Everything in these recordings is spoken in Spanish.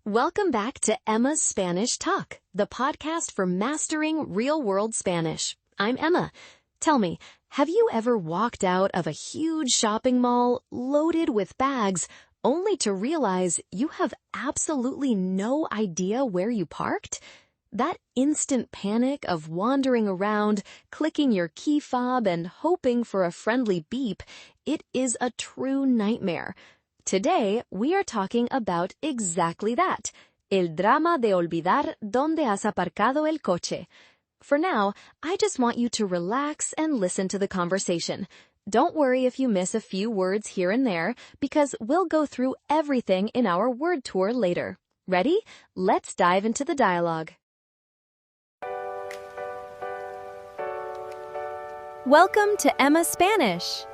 Welcome back to Emma's Spanish Talk, the podcast for mastering real-world Spanish. I'm Emma. Tell me, have you ever walked out of a huge shopping mall loaded with bags only to realize you have absolutely no idea where you parked? That instant panic of wandering around, clicking your key fob and hoping for a friendly beep, it is a true nightmare. Today, we are talking about exactly that, el drama de olvidar dónde has aparcado el coche. For now, I just want you to relax and listen to the conversation. Don't worry if you miss a few words here and there, because we'll go through everything in our word tour later. Ready? Let's dive into the dialogue. Welcome to Emma Spanish.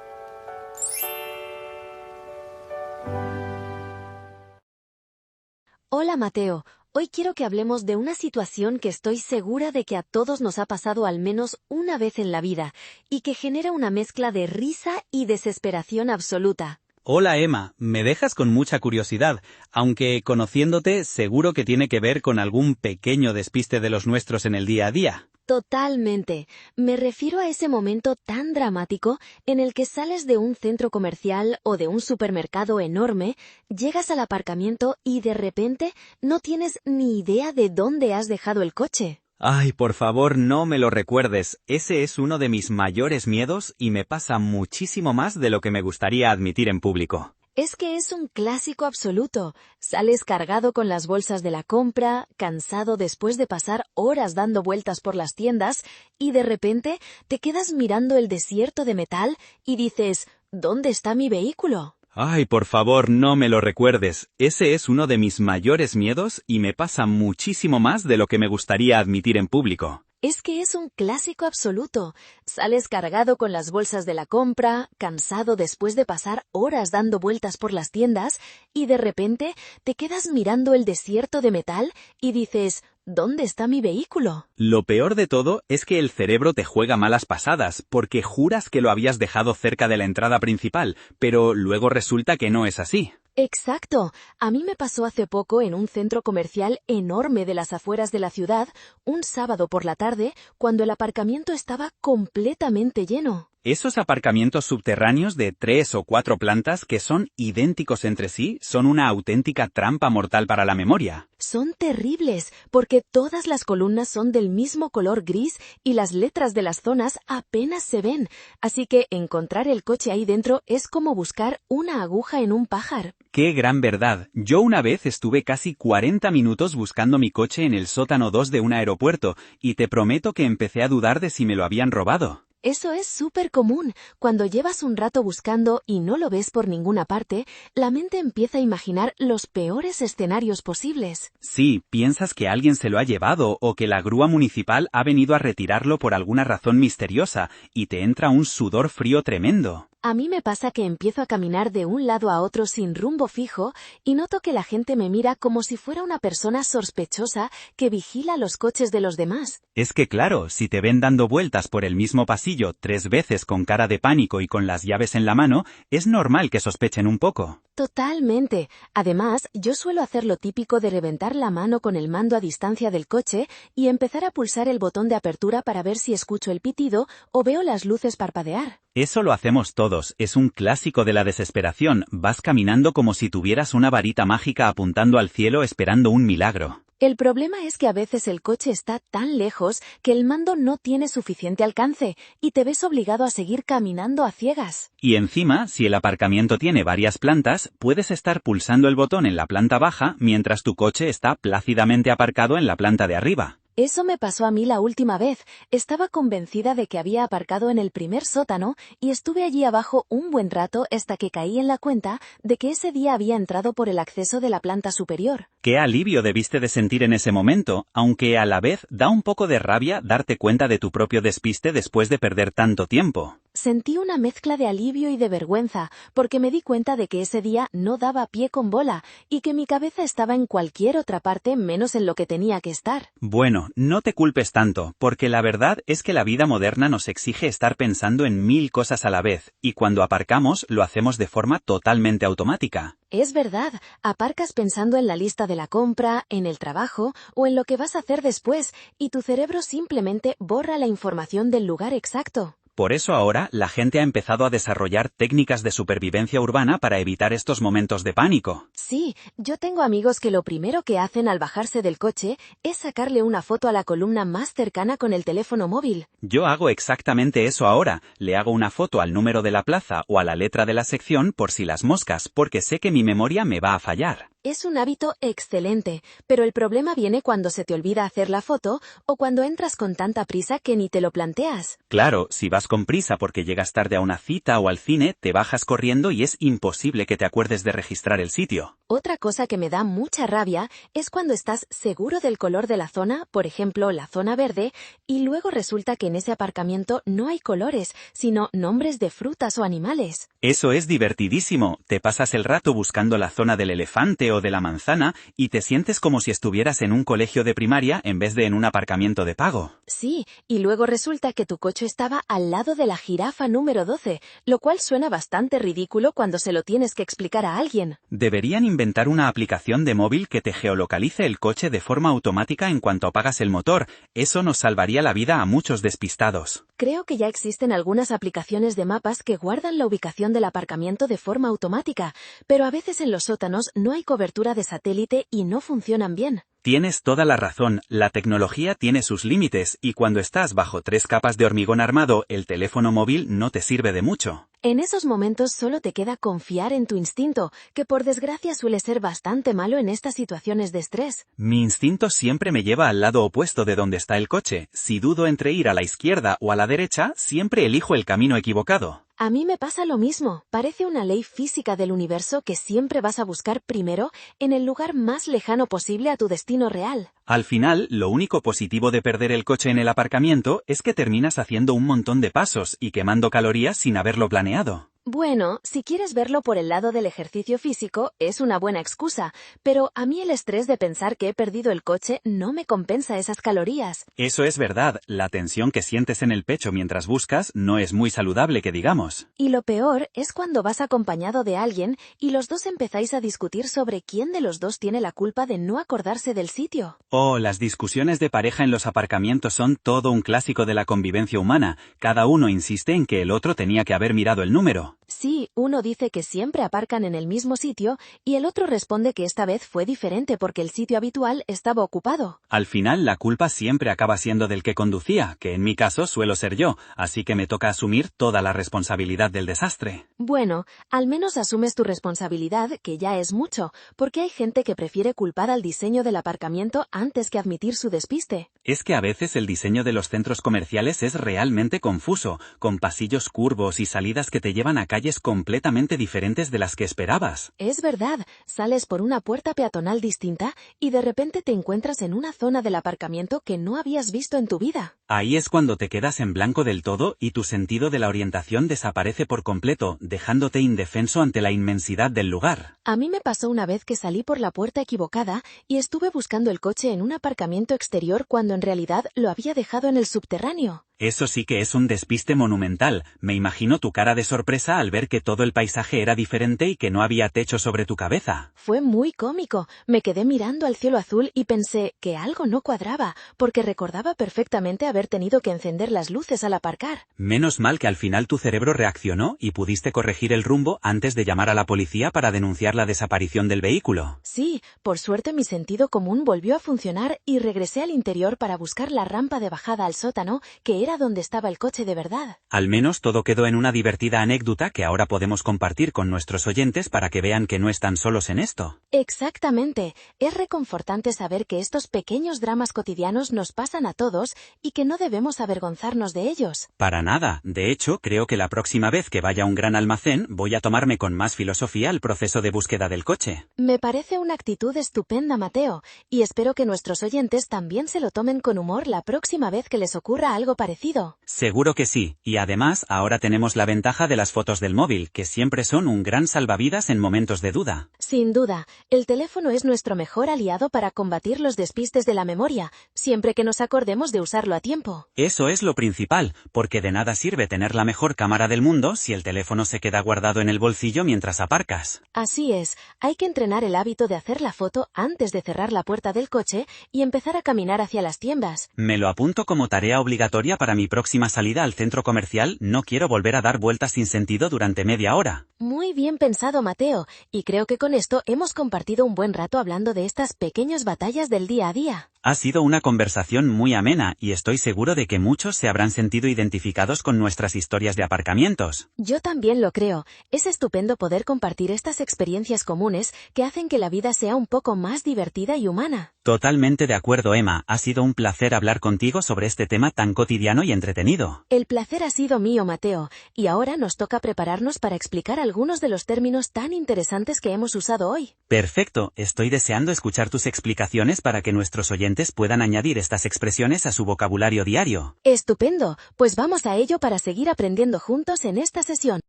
Hola Mateo, hoy quiero que hablemos de una situación que estoy segura de que a todos nos ha pasado al menos una vez en la vida y que genera una mezcla de risa y desesperación absoluta. Hola Emma, me dejas con mucha curiosidad, aunque conociéndote seguro que tiene que ver con algún pequeño despiste de los nuestros en el día a día. Totalmente. Me refiero a ese momento tan dramático en el que sales de un centro comercial o de un supermercado enorme, llegas al aparcamiento y de repente no tienes ni idea de dónde has dejado el coche. Ay, por favor, no me lo recuerdes. Ese es uno de mis mayores miedos y me pasa muchísimo más de lo que me gustaría admitir en público. Es que es un clásico absoluto. Sales cargado con las bolsas de la compra, cansado después de pasar horas dando vueltas por las tiendas, y de repente te quedas mirando el desierto de metal y dices, ¿dónde está mi vehículo? Ay, por favor, no me lo recuerdes. Ese es uno de mis mayores miedos y me pasa muchísimo más de lo que me gustaría admitir en público. Es que es un clásico absoluto. Sales cargado con las bolsas de la compra, cansado después de pasar horas dando vueltas por las tiendas, y de repente te quedas mirando el desierto de metal y dices, ¿dónde está mi vehículo? Lo peor de todo es que el cerebro te juega malas pasadas, porque juras que lo habías dejado cerca de la entrada principal, pero luego resulta que no es así. Exacto. A mí me pasó hace poco en un centro comercial enorme de las afueras de la ciudad, un sábado por la tarde, cuando el aparcamiento estaba completamente lleno. Esos aparcamientos subterráneos de 3 o 4 plantas que son idénticos entre sí son una auténtica trampa mortal para la memoria. Son terribles, porque todas las columnas son del mismo color gris y las letras de las zonas apenas se ven, así que encontrar el coche ahí dentro es como buscar una aguja en un pajar. ¡Qué gran verdad! Yo una vez estuve casi 40 minutos buscando mi coche en el sótano 2 de un aeropuerto, y te prometo que empecé a dudar de si me lo habían robado. Eso es súper común. Cuando llevas un rato buscando y no lo ves por ninguna parte, la mente empieza a imaginar los peores escenarios posibles. Sí, piensas que alguien se lo ha llevado o que la grúa municipal ha venido a retirarlo por alguna razón misteriosa, y te entra un sudor frío tremendo. A mí me pasa que empiezo a caminar de un lado a otro sin rumbo fijo y noto que la gente me mira como si fuera una persona sospechosa que vigila los coches de los demás. Es que claro, si te ven dando vueltas por el mismo pasillo 3 veces con cara de pánico y con las llaves en la mano, es normal que sospechen un poco. Totalmente. Además, yo suelo hacer lo típico de reventar la mano con el mando a distancia del coche y empezar a pulsar el botón de apertura para ver si escucho el pitido o veo las luces parpadear. Eso lo hacemos todos, es un clásico de la desesperación, vas caminando como si tuvieras una varita mágica apuntando al cielo esperando un milagro. El problema es que a veces el coche está tan lejos que el mando no tiene suficiente alcance y te ves obligado a seguir caminando a ciegas. Y encima, si el aparcamiento tiene varias plantas, puedes estar pulsando el botón en la planta baja mientras tu coche está plácidamente aparcado en la planta de arriba. Eso me pasó a mí la última vez. Estaba convencida de que había aparcado en el primer sótano y estuve allí abajo un buen rato hasta que caí en la cuenta de que ese día había entrado por el acceso de la planta superior. Qué alivio debiste de sentir en ese momento, aunque a la vez da un poco de rabia darte cuenta de tu propio despiste después de perder tanto tiempo. sentí una mezcla de alivio y de vergüenza, porque me di cuenta de que ese día no daba pie con bola y que mi cabeza estaba en cualquier otra parte menos en lo que tenía que estar. Bueno, no te culpes tanto, porque la verdad es que la vida moderna nos exige estar pensando en 1000 cosas a la vez, y cuando aparcamos lo hacemos de forma totalmente automática. Es verdad, aparcas pensando en la lista de la compra, en el trabajo o en lo que vas a hacer después, y tu cerebro simplemente borra la información del lugar exacto. Por eso ahora la gente ha empezado a desarrollar técnicas de supervivencia urbana para evitar estos momentos de pánico. Sí, yo tengo amigos que lo primero que hacen al bajarse del coche es sacarle una foto a la columna más cercana con el teléfono móvil. Yo hago exactamente eso ahora, le hago una foto al número de la plaza o a la letra de la sección por si las moscas, porque sé que mi memoria me va a fallar. Es un hábito excelente, pero el problema viene cuando se te olvida hacer la foto o cuando entras con tanta prisa que ni te lo planteas. Claro, si vas con prisa porque llegas tarde a una cita o al cine, te bajas corriendo y es imposible que te acuerdes de registrar el sitio. Otra cosa que me da mucha rabia es cuando estás seguro del color de la zona, por ejemplo, la zona verde, y luego resulta que en ese aparcamiento no hay colores, sino nombres de frutas o animales. Eso es divertidísimo, te pasas el rato buscando la zona del elefante o de la manzana y te sientes como si estuvieras en un colegio de primaria en vez de en un aparcamiento de pago. Sí, y luego resulta que tu coche estaba al lado de la jirafa número 12, lo cual suena bastante ridículo cuando se lo tienes que explicar a alguien. Deberían inventar una aplicación de móvil que te geolocalice el coche de forma automática en cuanto apagas el motor. Eso nos salvaría la vida a muchos despistados. Creo que ya existen algunas aplicaciones de mapas que guardan la ubicación del aparcamiento de forma automática, pero a veces en los sótanos no hay cobertura de satélite y no funcionan bien. Tienes toda la razón, la tecnología tiene sus límites y cuando estás bajo 3 capas de hormigón armado, el teléfono móvil no te sirve de mucho. En esos momentos solo te queda confiar en tu instinto, que por desgracia suele ser bastante malo en estas situaciones de estrés. Mi instinto siempre me lleva al lado opuesto de donde está el coche. Si dudo entre ir a la izquierda o a la derecha, siempre elijo el camino equivocado. A mí me pasa lo mismo. Parece una ley física del universo que siempre vas a buscar primero en el lugar más lejano posible a tu destino real. Al final, lo único positivo de perder el coche en el aparcamiento es que terminas haciendo un montón de pasos y quemando calorías sin haberlo planeado. Bueno, si quieres verlo por el lado del ejercicio físico, es una buena excusa, pero a mí el estrés de pensar que he perdido el coche no me compensa esas calorías. Eso es verdad, la tensión que sientes en el pecho mientras buscas no es muy saludable que digamos. Y lo peor es cuando vas acompañado de alguien y los dos empezáis a discutir sobre quién de los dos tiene la culpa de no acordarse del sitio. Oh, las discusiones de pareja en los aparcamientos son todo un clásico de la convivencia humana. Cada uno insiste en que el otro tenía que haber mirado el número. Sí, uno dice que siempre aparcan en el mismo sitio y el otro responde que esta vez fue diferente porque el sitio habitual estaba ocupado. Al final la culpa siempre acaba siendo del que conducía, que en mi caso suelo ser yo, así que me toca asumir toda la responsabilidad del desastre. Bueno, al menos asumes tu responsabilidad, que ya es mucho, porque hay gente que prefiere culpar al diseño del aparcamiento antes que admitir su despiste. Es que a veces el diseño de los centros comerciales es realmente confuso, con pasillos curvos y salidas que te llevan a calles completamente diferentes de las que esperabas. Es verdad, sales por una puerta peatonal distinta y de repente te encuentras en una zona del aparcamiento que no habías visto en tu vida. Ahí es cuando te quedas en blanco del todo y tu sentido de la orientación desaparece por completo, dejándote indefenso ante la inmensidad del lugar. A mí me pasó una vez que salí por la puerta equivocada y estuve buscando el coche en un aparcamiento exterior cuando en realidad lo había dejado en el subterráneo. Eso sí que es un despiste monumental. Me imagino tu cara de sorpresa al ver que todo el paisaje era diferente y que no había techo sobre tu cabeza. Fue muy cómico. Me quedé mirando al cielo azul y pensé que algo no cuadraba, porque recordaba perfectamente haber tenido que encender las luces al aparcar. Menos mal que al final tu cerebro reaccionó y pudiste corregir el rumbo antes de llamar a la policía para denunciar la desaparición del vehículo. Sí, por suerte mi sentido común volvió a funcionar y regresé al interior para buscar la rampa de bajada al sótano, que era donde estaba el coche de verdad. Al menos todo quedó en una divertida anécdota que ahora podemos compartir con nuestros oyentes para que vean que no están solos en esto. Exactamente. Es reconfortante saber que estos pequeños dramas cotidianos nos pasan a todos y que no debemos avergonzarnos de ellos. Para nada. De hecho, creo que la próxima vez que vaya a un gran almacén voy a tomarme con más filosofía el proceso de búsqueda del coche. Me parece una actitud estupenda, Mateo, y espero que nuestros oyentes también se lo tomen con humor la próxima vez que les ocurra algo parecido. Seguro que sí, y además ahora tenemos la ventaja de las fotos del móvil, que siempre son un gran salvavidas en momentos de duda. Sin duda, el teléfono es nuestro mejor aliado para combatir los despistes de la memoria, siempre que nos acordemos de usarlo a tiempo. Eso es lo principal, porque de nada sirve tener la mejor cámara del mundo si el teléfono se queda guardado en el bolsillo mientras aparcas. Así es, hay que entrenar el hábito de hacer la foto antes de cerrar la puerta del coche y empezar a caminar hacia las tiendas. Me lo apunto como tarea obligatoria para mi próxima salida al centro comercial. No quiero volver a dar vueltas sin sentido durante media hora. Muy bien pensado, Mateo, y creo que con esto hemos compartido un buen rato hablando de estas pequeñas batallas del día a día. Ha sido una conversación muy amena y estoy seguro de que muchos se habrán sentido identificados con nuestras historias de aparcamientos. Yo también lo creo. Es estupendo poder compartir estas experiencias comunes que hacen que la vida sea un poco más divertida y humana. Totalmente de acuerdo, Emma. Ha sido un placer hablar contigo sobre este tema tan cotidiano y entretenido. El placer ha sido mío, Mateo, y ahora nos toca prepararnos para explicar algunos de los términos tan interesantes que hemos usado hoy. Perfecto, estoy deseando escuchar tus explicaciones para que nuestros oyentes puedan añadir estas expresiones a su vocabulario diario. Estupendo, pues vamos a ello para seguir aprendiendo juntos en esta sesión.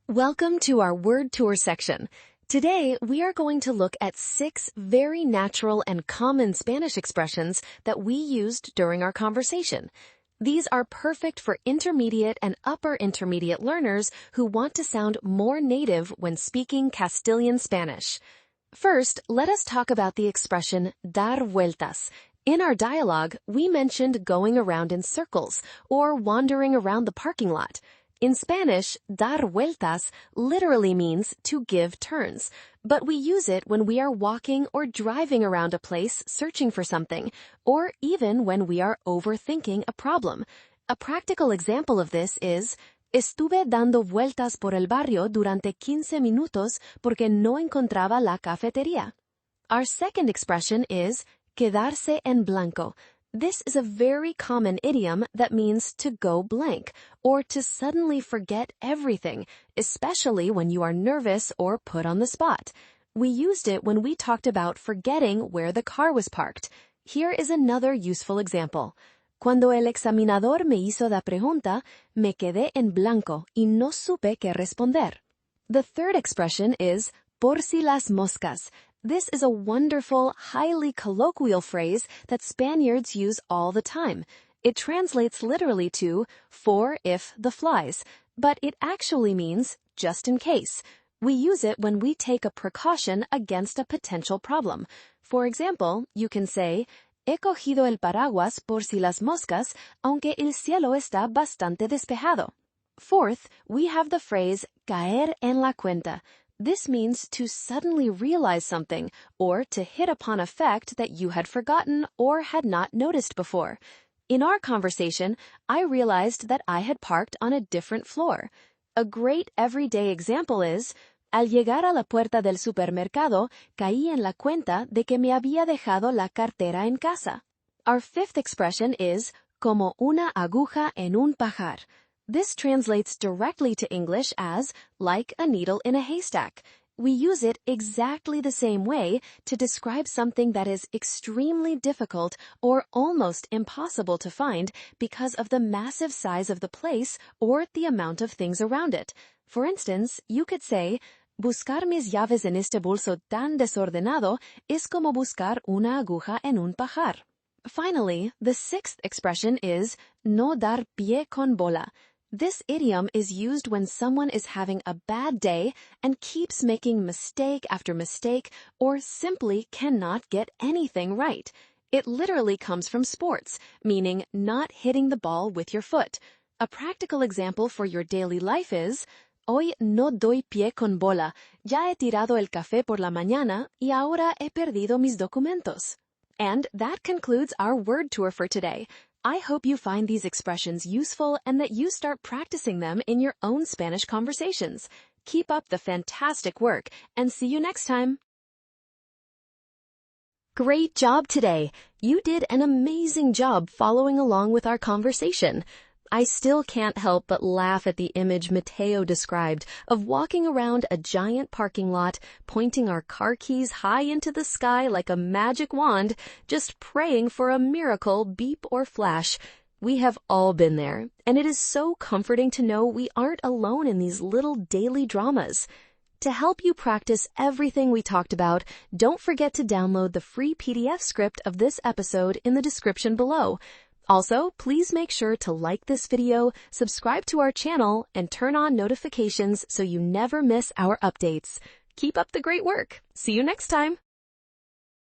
Welcome to our word tour section. Today, we are going to look at 6 very natural and common Spanish expressions that we used during our conversation. These are perfect for intermediate and upper intermediate learners who want to sound more native when speaking Castilian Spanish. First, let us talk about the expression dar vueltas. In our dialogue, we mentioned going around in circles or wandering around the parking lot. In Spanish, dar vueltas literally means to give turns, but we use it when we are walking or driving around a place searching for something, or even when we are overthinking a problem. A practical example of this is, estuve dando vueltas por el barrio durante 15 minutos porque no encontraba la cafetería. Our second expression is, quedarse en blanco. This is a very common idiom that means to go blank, or to suddenly forget everything, especially when you are nervous or put on the spot. We used it when we talked about forgetting where the car was parked. Here is another useful example. Cuando el examinador me hizo la pregunta, me quedé en blanco y no supe qué responder. The third expression is, por si las moscas. This is a wonderful, highly colloquial phrase that Spaniards use all the time. It translates literally to, for if the flies, but it actually means, just in case. We use it when we take a precaution against a potential problem. For example, you can say, he cogido el paraguas por si las moscas, aunque el cielo está bastante despejado. Fourth, we have the phrase, caer en la cuenta. This means to suddenly realize something, or to hit upon a fact that you had forgotten or had not noticed before. In our conversation, I realized that I had parked on a different floor. A great everyday example is, al llegar a la puerta del supermercado, caí en la cuenta de que me había dejado la cartera en casa. Our fifth expression is, como una aguja en un pajar. This translates directly to English as, like a needle in a haystack. We use it exactly the same way to describe something that is extremely difficult or almost impossible to find because of the massive size of the place or the amount of things around it. For instance, you could say, buscar mis llaves en este bolso tan desordenado es como buscar una aguja en un pajar. Finally, the sixth expression is, no dar pie con bola. This idiom is used when someone is having a bad day and keeps making mistake after mistake or simply cannot get anything right. It literally comes from sports, meaning not hitting the ball with your foot. A practical example for your daily life is, hoy no doy pie con bola, ya he tirado el café por la mañana y ahora he perdido mis documentos. And that concludes our word tour for today. I hope you find these expressions useful and that you start practicing them in your own Spanish conversations. Keep up the fantastic work and see you next time. Great job today. You did an amazing job following along with our conversation. I still can't help but laugh at the image Mateo described of walking around a giant parking lot, pointing our car keys high into the sky like a magic wand, just praying for a miracle beep or flash. We have all been there, and it is so comforting to know we aren't alone in these little daily dramas. To help you practice everything we talked about, don't forget to download the free PDF script of this episode in the description below. Also, please make sure to like this video, subscribe to our channel, and turn on notifications so you never miss our updates. Keep up the great work. See you next time.